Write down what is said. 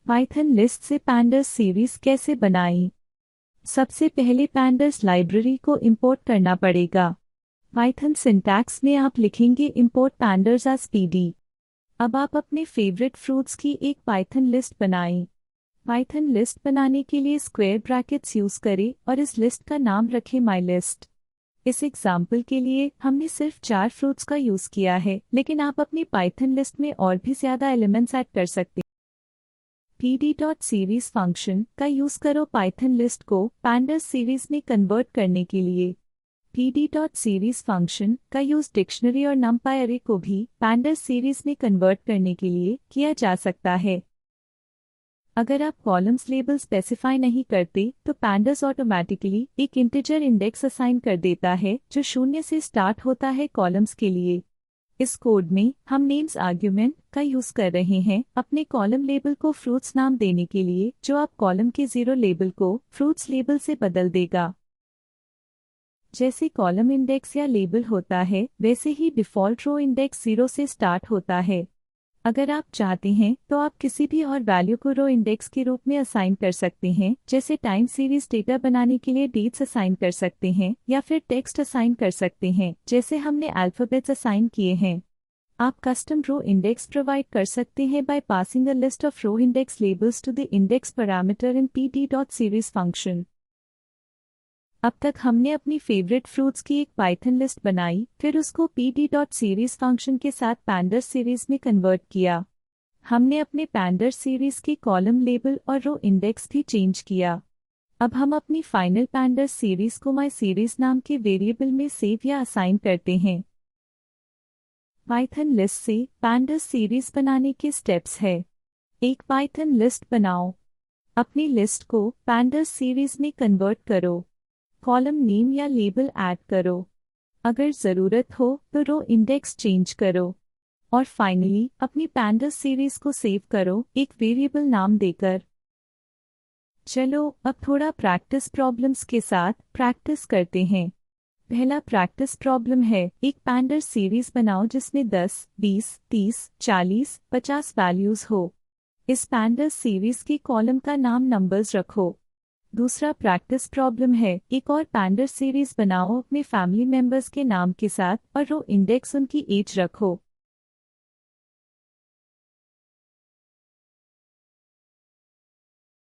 Python list से पैंडर्स series कैसे बनाएं? सबसे पहले पैंडर्स लाइब्रेरी को इंपोर्ट करना पड़ेगा। पाइथन सिंटैक्स में आप लिखेंगे इंपोर्ट पैंडर्स एज पीडी। अब आप अपने फेवरेट फ्रूट्स की एक पाइथन लिस्ट बनाएं। पाइथन लिस्ट बनाने के लिए स्क्वायर ब्रैकेट्स यूज करें और इस लिस्ट का नाम रखें माई लिस्ट। इस एग्जाम्पल के लिए हमने सिर्फ 4 फ्रूट्स का यूज किया है, लेकिन आप अपनी पाइथन लिस्ट में और भी ज्यादा एलिमेंट्स ऐड कर सकते हैं। pd.series फंक्शन का यूज करो पाइथन लिस्ट को पैंडर्स सीरीज में कन्वर्ट करने के लिए। pd.series फंक्शन का यूज डिक्शनरी और नंपाई अरे को भी पैंडर्स सीरीज में कन्वर्ट करने के लिए किया जा सकता है। अगर आप कॉलम्स लेबल स्पेसिफाई नहीं करते तो पैंडर्स ऑटोमेटिकली एक इंटीजर इंडेक्स असाइन कर देता है जो 0 से स्टार्ट होता है कॉलम्स के लिए। इस कोड में हम नेम्स आर्ग्यूमेंट का यूज कर रहे हैं अपने कॉलम लेबल को फ्रूट्स नाम देने के लिए, जो आप कॉलम के 0 लेबल को फ्रूट्स लेबल से बदल देगा। जैसे कॉलम इंडेक्स या लेबल होता है वैसे ही डिफ़ॉल्ट रो इंडेक्स 0 से स्टार्ट होता है। अगर आप चाहते हैं तो आप किसी भी और वैल्यू को रो इंडेक्स के रूप में असाइन कर सकते हैं, जैसे टाइम सीरीज डेटा बनाने के लिए डेट्स असाइन कर सकते हैं या फिर टेक्स्ट असाइन कर सकते हैं जैसे हमने अल्फाबेट्स असाइन किए हैं। आप कस्टम रो इंडेक्स प्रोवाइड कर सकते हैं by passing a list of row index labels to the index parameter in pd.series function. अब तक हमने अपनी फेवरेट फ्रूट्स की एक पाइथन लिस्ट बनाई, फिर उसको pd.series फंक्शन के साथ पैंडर्स सीरीज में कन्वर्ट किया। हमने अपने पैंडर्स सीरीज के कॉलम लेबल और रो इंडेक्स भी चेंज किया। अब हम अपनी फाइनल पैंडर्स सीरीज को माई सीरीज नाम के वेरिएबल में सेव या असाइन करते हैं। पाइथन लिस्ट से पैंडर्स सीरीज बनाने के स्टेप्स है। एक पाइथन लिस्ट बनाओ। अपनी लिस्ट को पैंडर्स सीरीज में कन्वर्ट करो। कॉलम नेम या लेबल ऐड करो। अगर ज़रूरत हो तो रो इंडेक्स चेंज करो। और फाइनली अपनी पैंडर्स सीरीज को सेव करो एक वेरिएबल नाम देकर। चलो अब थोड़ा प्रैक्टिस प्रॉब्लम्स के साथ प्रैक्टिस करते हैं। पहला प्रैक्टिस प्रॉब्लम है, एक पैंडर्स सीरीज बनाओ जिसमें 10, 20, 30, 40, 50 वैल्यूज हो। इस पैंडर्स सीरीज की कॉलम का नाम नंबर्स रखो। दूसरा प्रैक्टिस प्रॉब्लम है, एक और पैंडर्स सीरीज बनाओ अपने फैमिली मेंबर्स के नाम के साथ और रो इंडेक्स उनकी एज रखो।